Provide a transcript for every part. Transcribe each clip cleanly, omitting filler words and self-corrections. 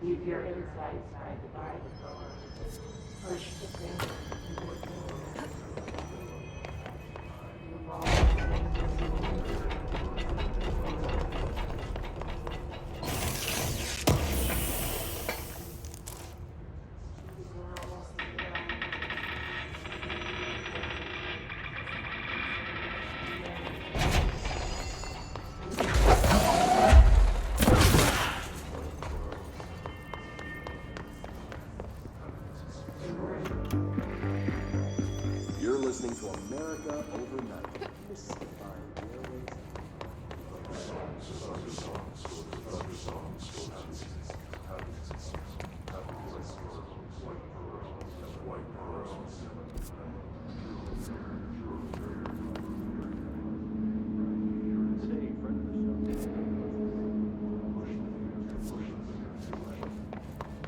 Keep your insights guided by the doors. Push the finger toward the You're listening to America Overnight. Mystifying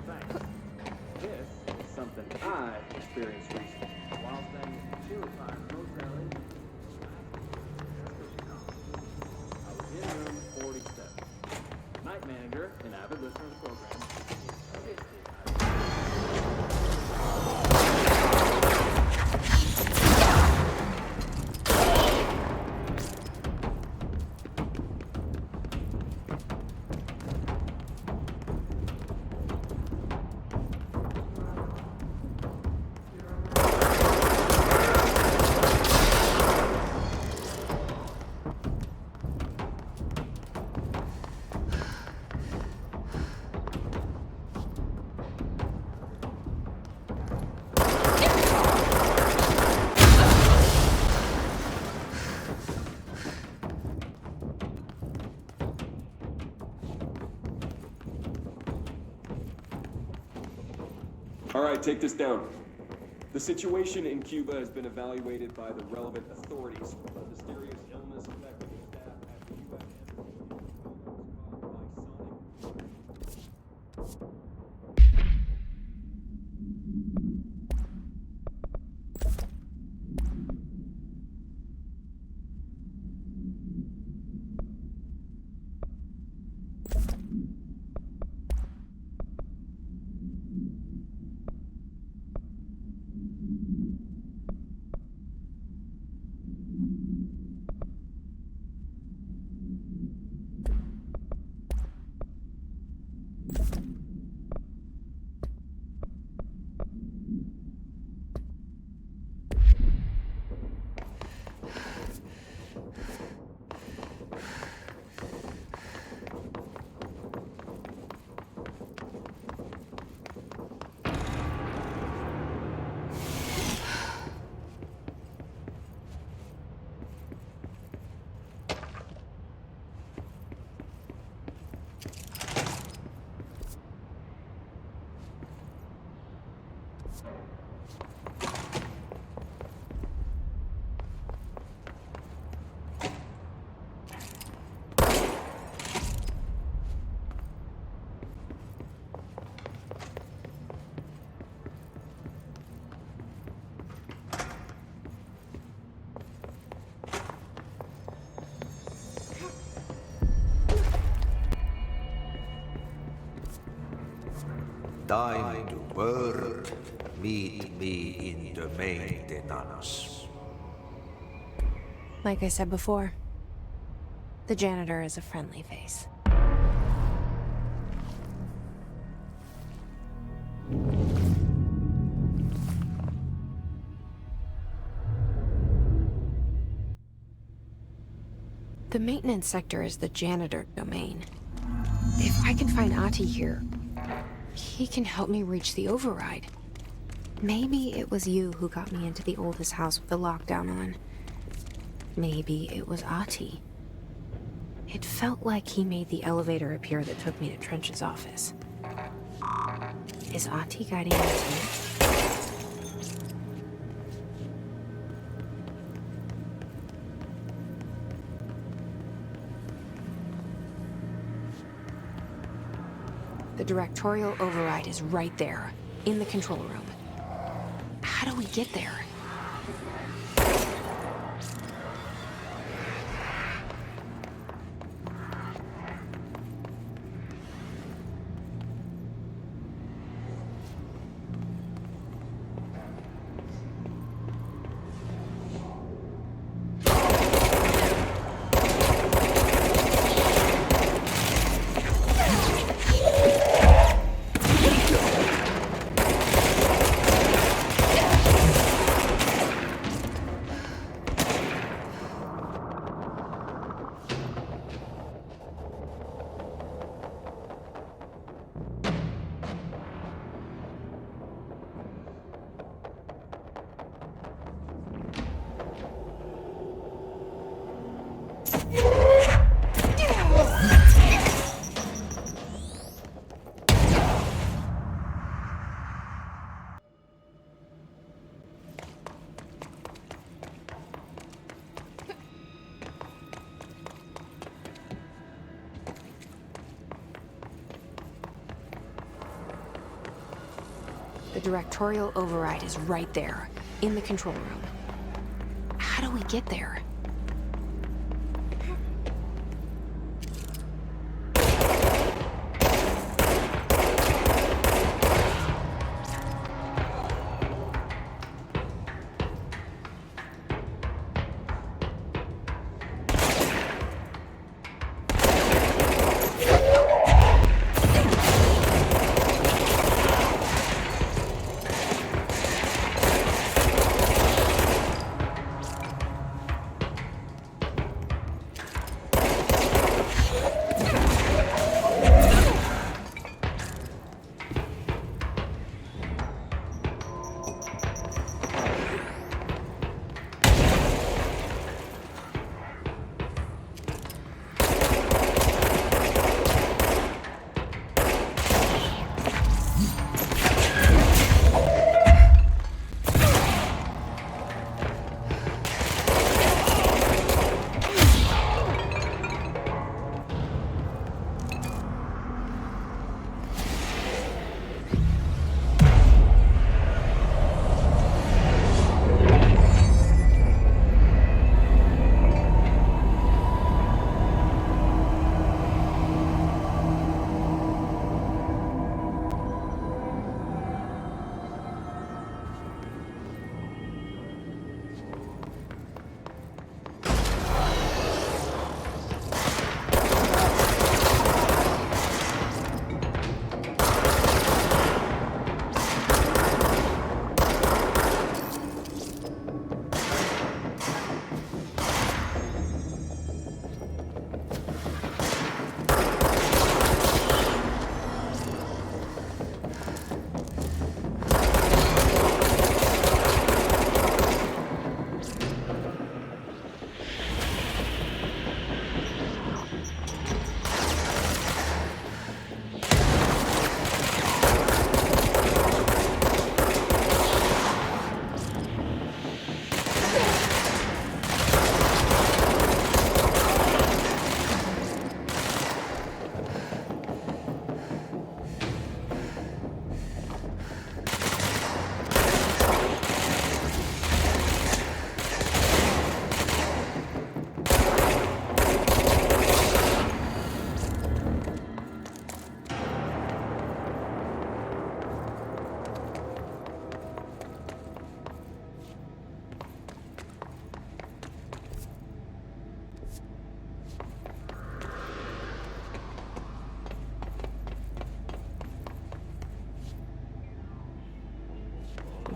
Thanks. This is something I experienced recently. While staying at the Chilifine Motel in I was in room 47. Night manager, an avid listener to the program. All right, take this down. The situation in Cuba has been evaluated by the relevant authorities. A mysterious illness affecting the staff at the U.S. Time to work. Meet me in the maintenance. Like I said before, the janitor is a friendly face. The maintenance sector is the janitor domain. If I can find Ahti here, he can help me reach the override. Maybe it was you who got me into the oldest house with the lockdown on. Maybe it was Ahti. It felt like he made the elevator appear that took me to Trench's office. Is Ahti guiding me too? The directorial override is right there, in the control room. How do we get there? The directorial override is right there, in the control room. How do we get there?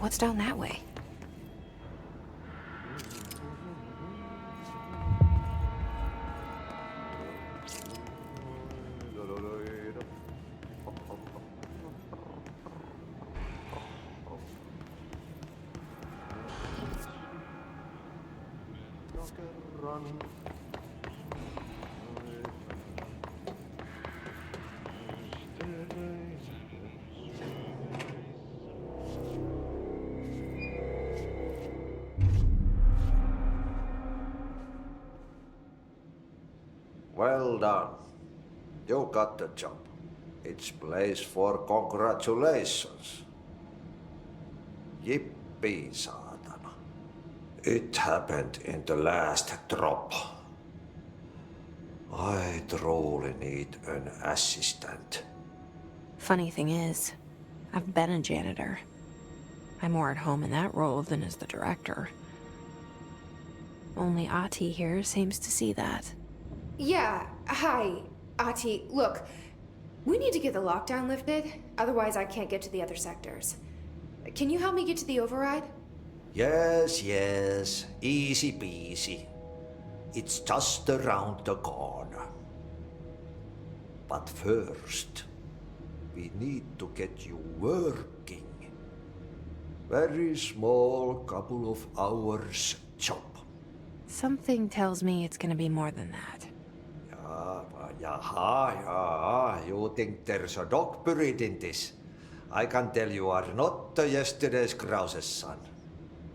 What's down that way? Well done. You got the job. It's place for congratulations. Yippee, saatana. It happened in the last drop. I truly need an assistant. Funny thing is, I've been a janitor. I'm more at home in that role than as the director. Only Ahti here seems to see that. Yeah, hi, Ahti. Look, we need to get the lockdown lifted, otherwise I can't get to the other sectors. Can you help me get to the override? Yes, easy peasy. It's just around the corner. But first, we need to get you working. Very small, couple of hours job. Something tells me it's gonna be more than that. Yeah, you think there's a dog buried in this? I can tell you are not yesterday's Krause's son.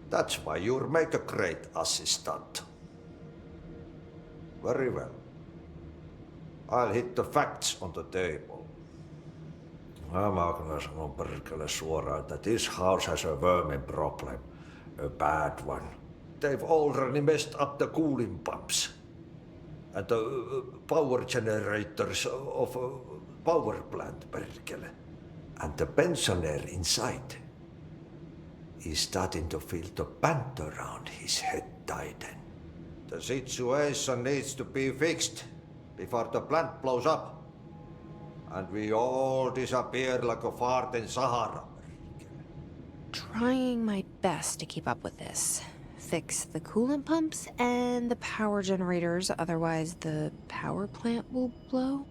That's why you'll make a great assistant. Very well. I'll hit the facts on the table. Mä kyllä sanon perkele suoraan, että this house has a vermin problem. A bad one. They've already messed up the cooling pumps. And the power generators of a power plant, perkele. And the pensioner inside is starting to feel the band around his head tighten. The situation needs to be fixed before the plant blows up. And we all disappear like a fart in Sahara. Trying my best to keep up with this. Fix the coolant pumps and the power generators, otherwise the power plant will blow.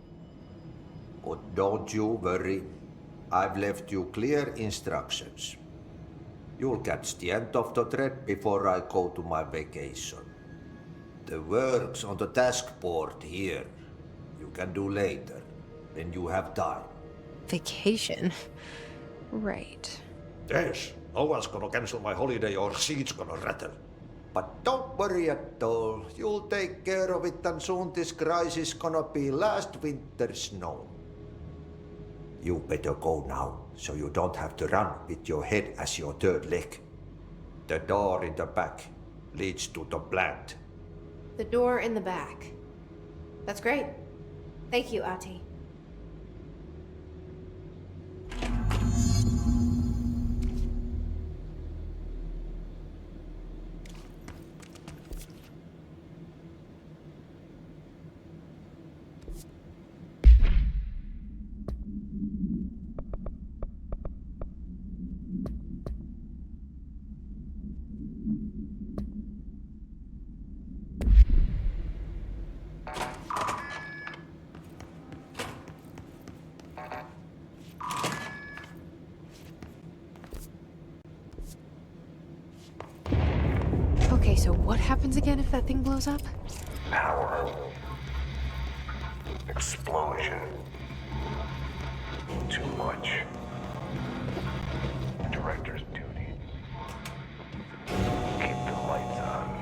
But don't you worry. I've left you clear instructions. You'll catch the end of the thread before I go to my vacation. The work's on the task board here. You can do later, when you have time. Vacation? Right. Yes, no one's gonna cancel my holiday or seat's gonna rattle. But don't worry at all. You'll take care of it and soon this crisis gonna be last winter's snow. You better go now, so you don't have to run with your head as your third leg. The door in the back leads to the plant. The door in the back. That's great. Thank you, Ati. Okay, so what happens again if that thing blows up? Power. Explosion. Too much. Director's duty. Keep the lights on.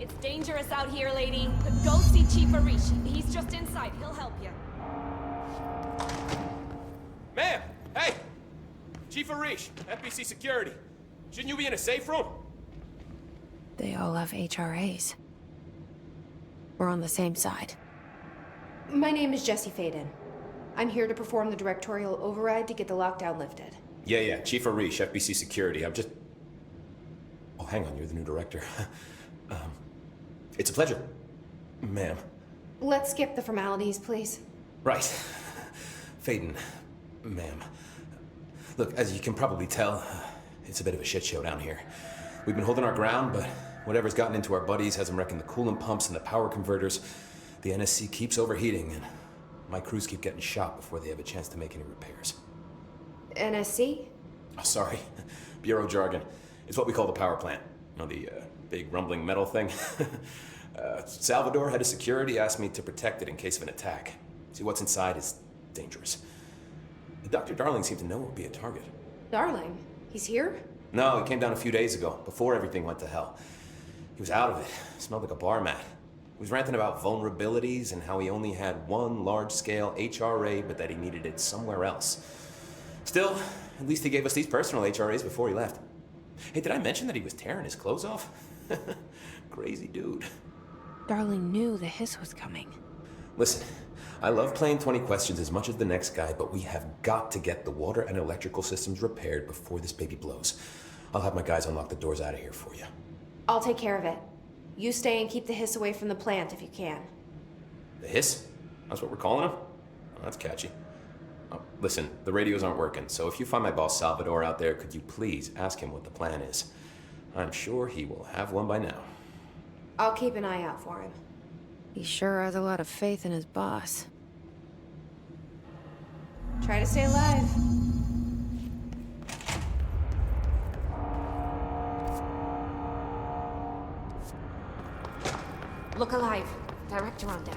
It's dangerous out here, lady. Go see Chief Arish. He's just inside. He'll help you. Ma'am! Hey! Chief Arish, FBC Security. Shouldn't you be in a safe room? They all have HRAs. We're on the same side. My name is Jesse Faden. I'm here to perform the directorial override to get the lockdown lifted. Yeah, Chief Arish, FBC Security. I'm just... Oh, hang on, you're the new director. It's a pleasure, ma'am. Let's skip the formalities, please. Right. Faden, ma'am. Look, as you can probably tell, it's a bit of a shit show down here. We've been holding our ground, but whatever's gotten into our buddies has them wrecking the coolant pumps and the power converters. The NSC keeps overheating, and my crews keep getting shot before they have a chance to make any repairs. NSC? Oh, sorry. Bureau jargon. It's what we call the power plant. You know, the big rumbling metal thing? Salvador, head of security, asked me to protect it in case of an attack. See, what's inside is dangerous. Dr. Darling seemed to know it would be a target. Darling, he's here? No, he came down a few days ago, before everything went to hell. He was out of it. Smelled like a bar mat. He was ranting about vulnerabilities and how he only had one large-scale HRA, but that he needed it somewhere else. Still, at least he gave us these personal HRAs before he left. Hey, did I mention that he was tearing his clothes off? Crazy dude. Darling knew the hiss was coming. Listen, I love playing 20 questions as much as the next guy, but we have got to get the water and electrical systems repaired before this baby blows. I'll have my guys unlock the doors out of here for you. I'll take care of it. You stay and keep the hiss away from the plant if you can. The hiss? That's what we're calling him? Oh, that's catchy. Oh, listen, the radios aren't working, so if you find my boss Salvador out there, could you please ask him what the plan is? I'm sure he will have one by now. I'll keep an eye out for him. He sure has a lot of faith in his boss. Try to stay alive. Look alive. Director on deck.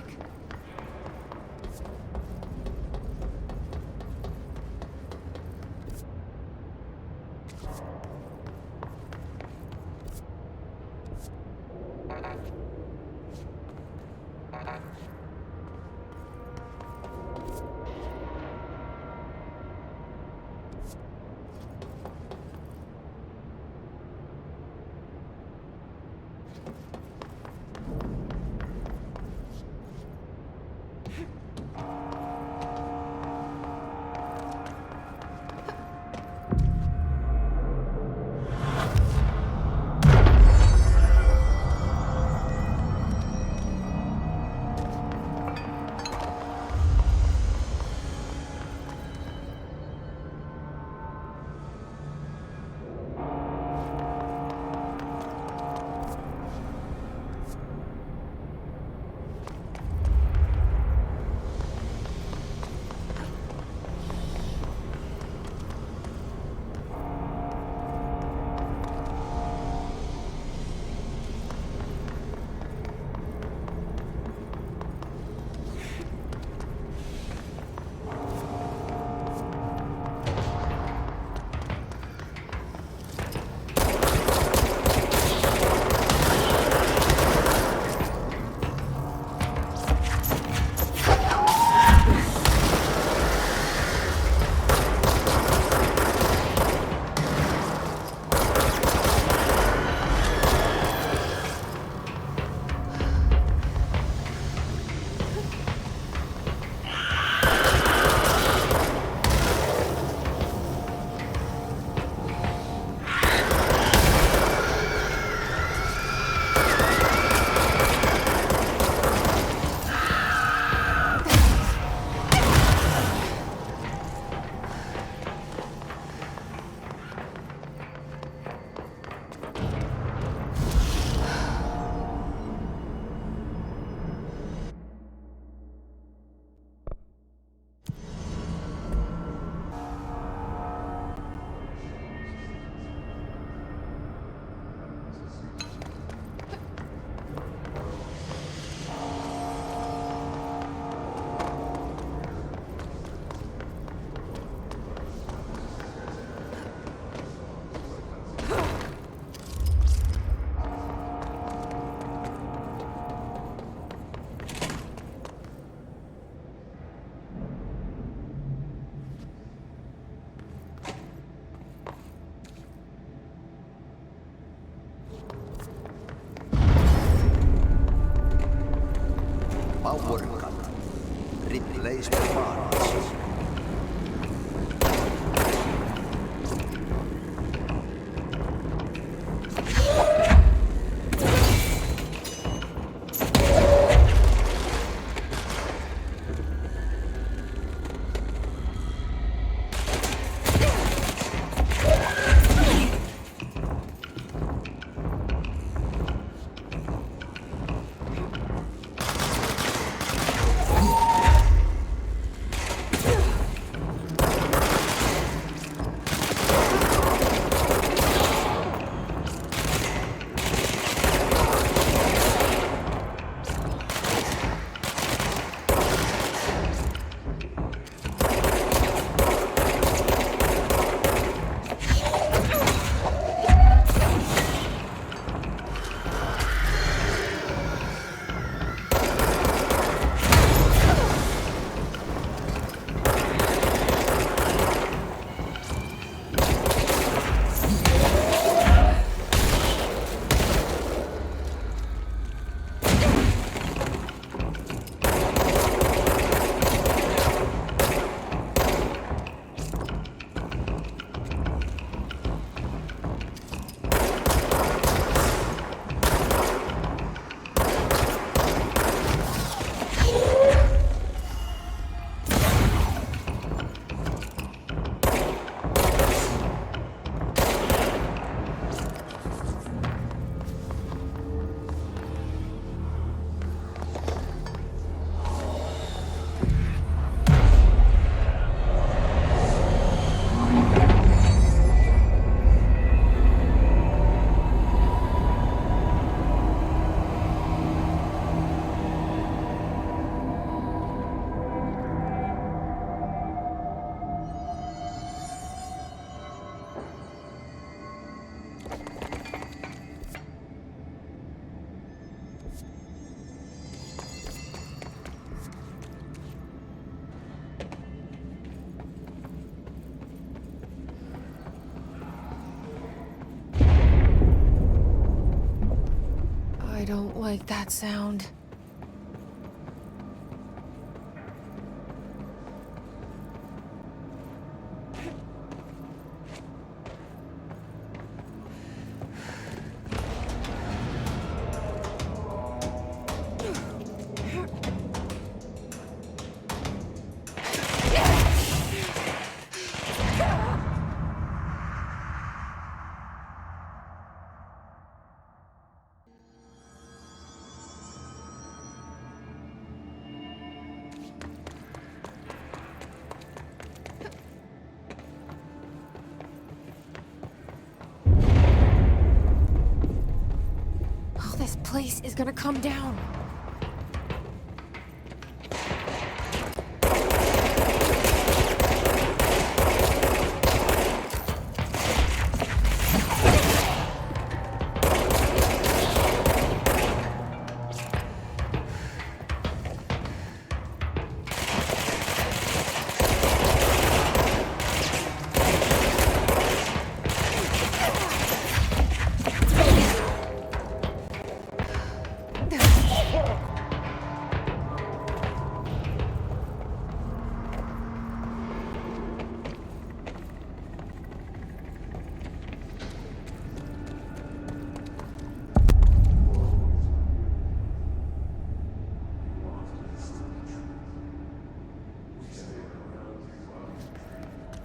Power cut. Replacement parts. like that sound. This place is gonna come down.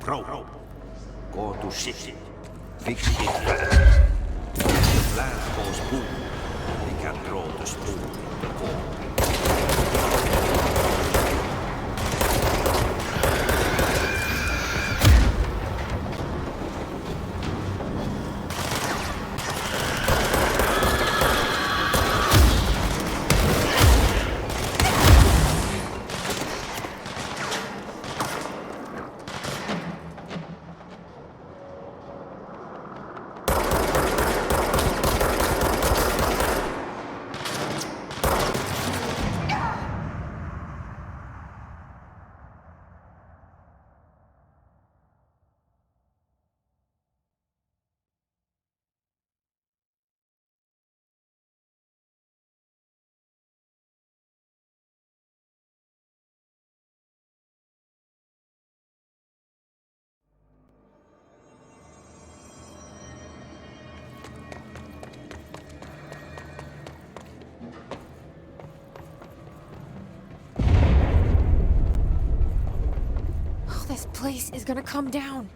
Bro, go to city. Fix it. Plant goes boom. We can throw the spoon in the hole. This place is gonna come down.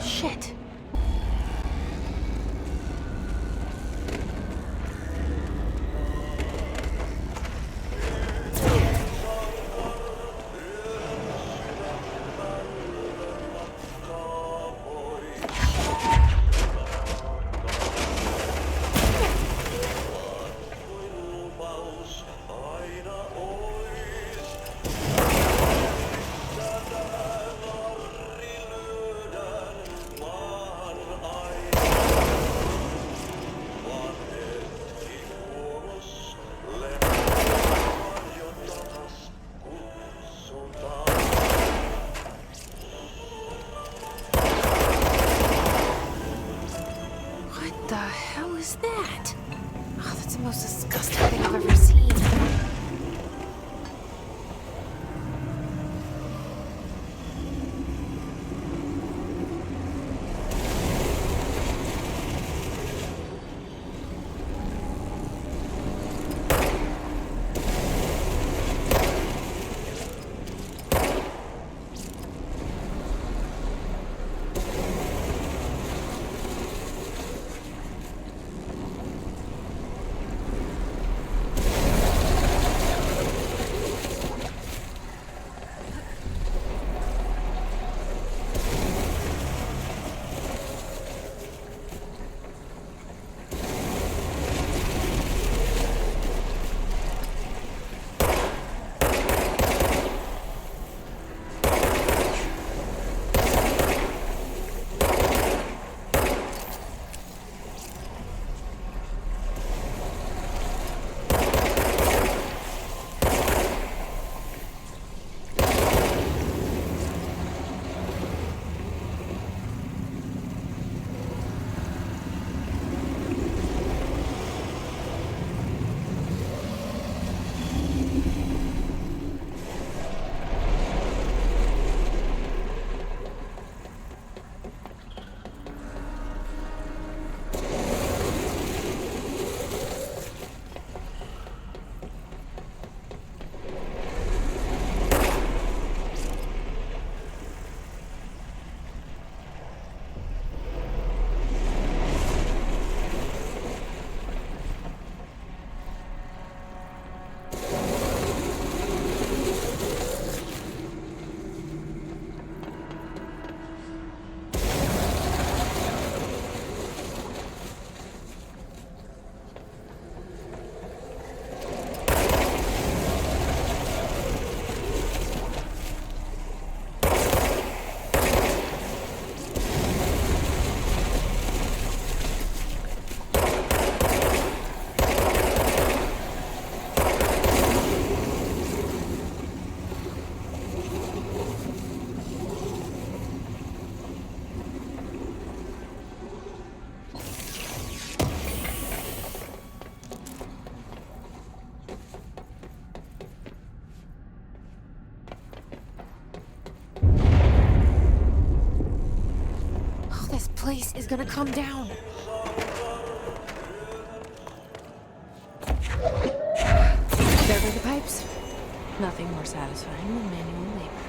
Shit. What the hell is that? Oh, that's the most disgusting thing I've ever seen. Place is gonna come down. There go the pipes. Nothing more satisfying than manual labor.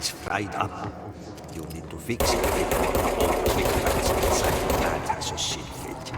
it's fried up. You need to fix it before the old kickbacks inside the plant has a shit fit.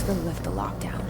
Go lift the lockdown.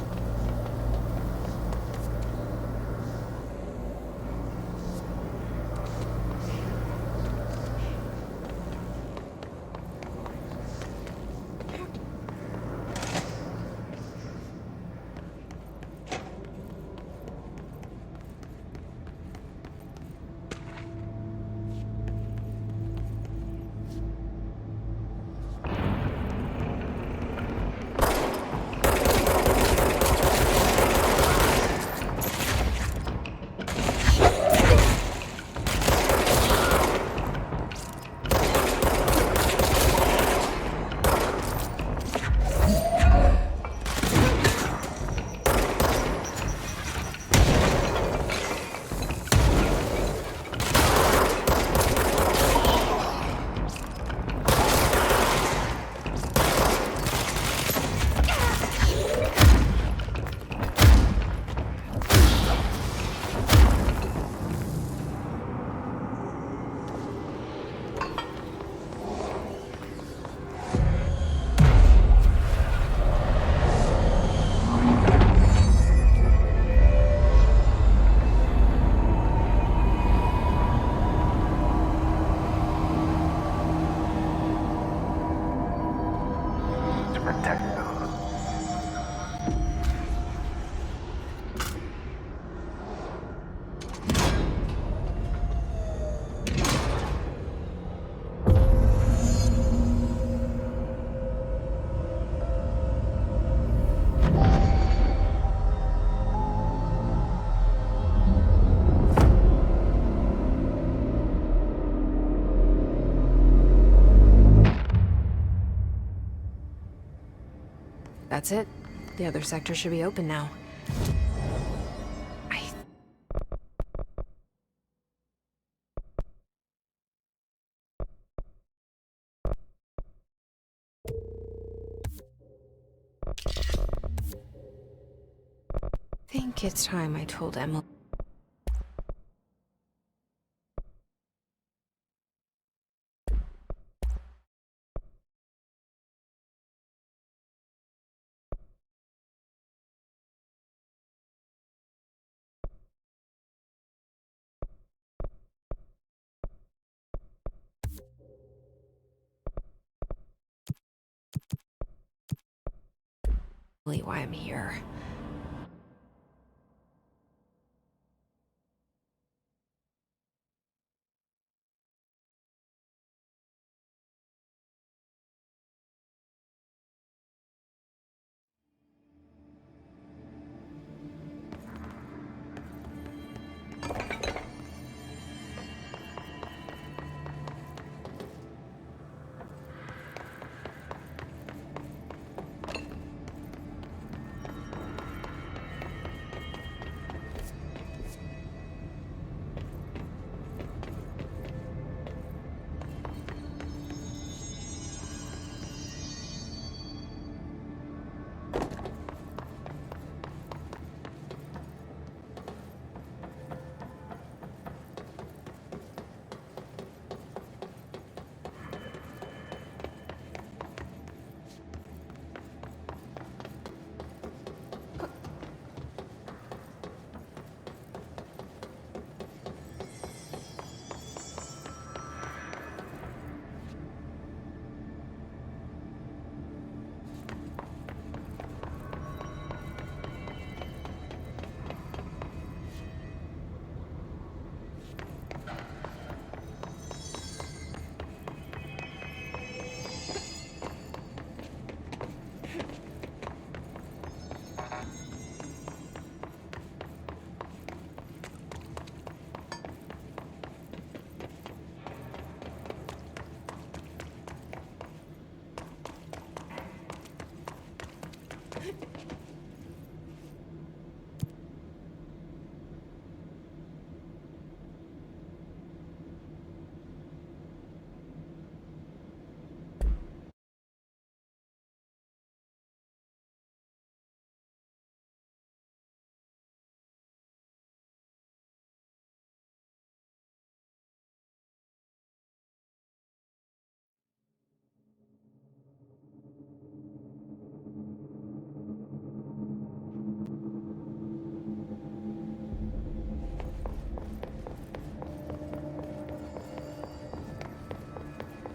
That's it. The other sector should be open now. I... think it's time I told Emily. Why I'm here.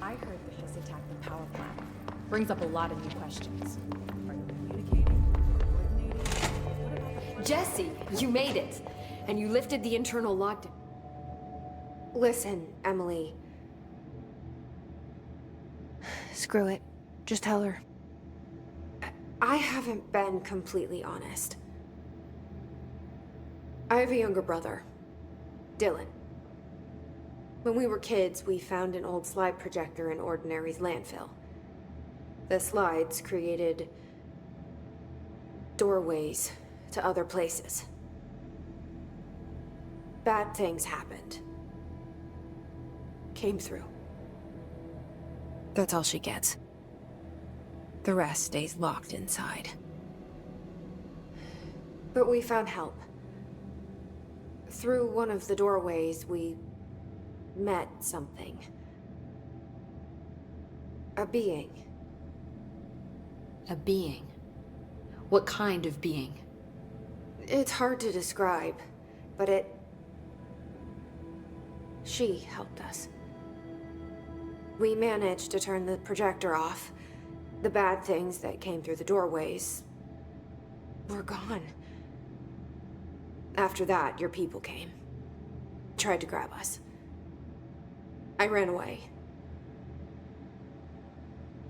I heard the Hiss attacked the power plant. Brings up a lot of new questions. Are you communicating? Coordinating? What about the... Jesse, you made it! And you lifted the internal lockdown. Listen, Emily. Screw it. Just tell her. I haven't been completely honest. I have a younger brother, Dylan. When we were kids, we found an old slide projector in Ordinary's landfill. The slides created doorways to other places. Bad things happened. Came through. That's all she gets. The rest stays locked inside. But we found help. Through one of the doorways, we met something. A being. A being? What kind of being? It's hard to describe, but she helped us. We managed to turn the projector off. The bad things that came through the doorways were gone. After that, your people came. Tried to grab us. I ran away.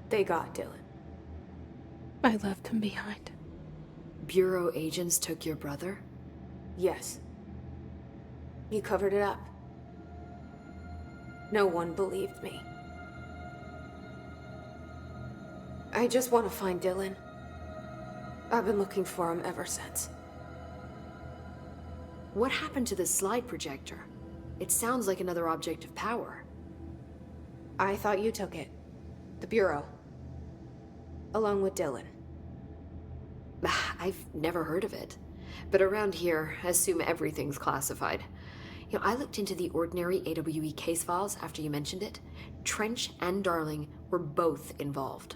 They got Dylan. I left him behind. Bureau agents took your brother? Yes. You covered it up. No one believed me. I just want to find Dylan. I've been looking for him ever since. What happened to the slide projector? It sounds like another object of power. I thought you took it. The Bureau. Along with Dylan. I've never heard of it. But around here, I assume everything's classified. I looked into the ordinary AWE case files after you mentioned it. Trench and Darling were both involved.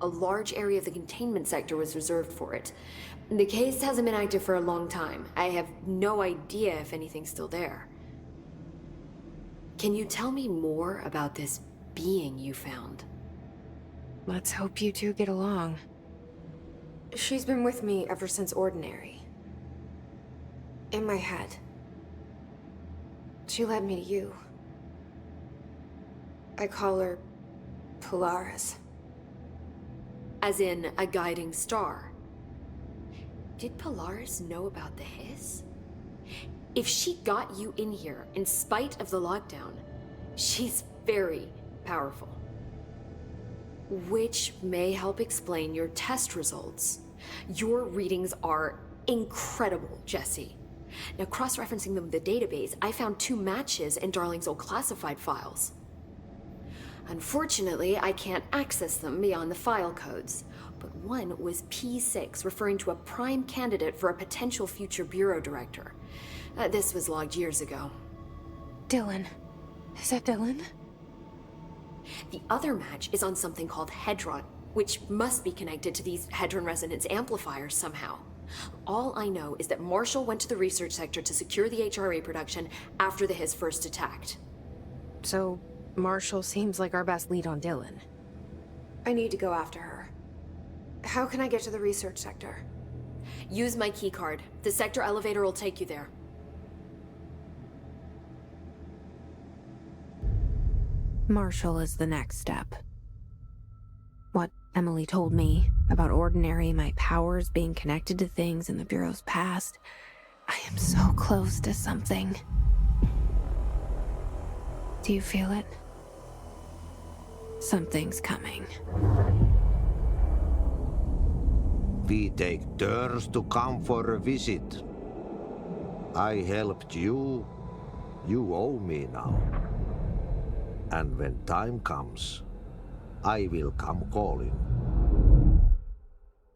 A large area of the containment sector was reserved for it. The case hasn't been active for a long time. I have no idea if anything's still there. Can you tell me more about this being you found? Let's hope you two get along. She's been with me ever since Ordinary. In my head. She led me to you. I call her Polaris. As in a guiding star. Did Polaris know about the hiss? If she got you in here in spite of the lockdown, she's very powerful. Which may help explain your test results. Your readings are incredible, Jesse. Now, cross-referencing them with the database, I found 2 matches in Darling's old classified files. Unfortunately, I can't access them beyond the file codes, but one was P6, referring to a prime candidate for a potential future bureau director. This was logged years ago. Dylan. Is that Dylan? The other match is on something called Hedron, which must be connected to these Hedron resonance amplifiers somehow. All I know is that Marshall went to the research sector to secure the HRA production after the hiss first attacked. So, Marshall seems like our best lead on Dylan. I need to go after her. How can I get to the research sector? Use my keycard. The sector elevator will take you there. Marshall is the next step. What Emily told me about Ordinary, my powers being connected to things in the Bureau's past, I am so close to something. Do you feel it? Something's coming. We take turns to come for a visit. I helped you. You owe me now. And when time comes, I will come calling.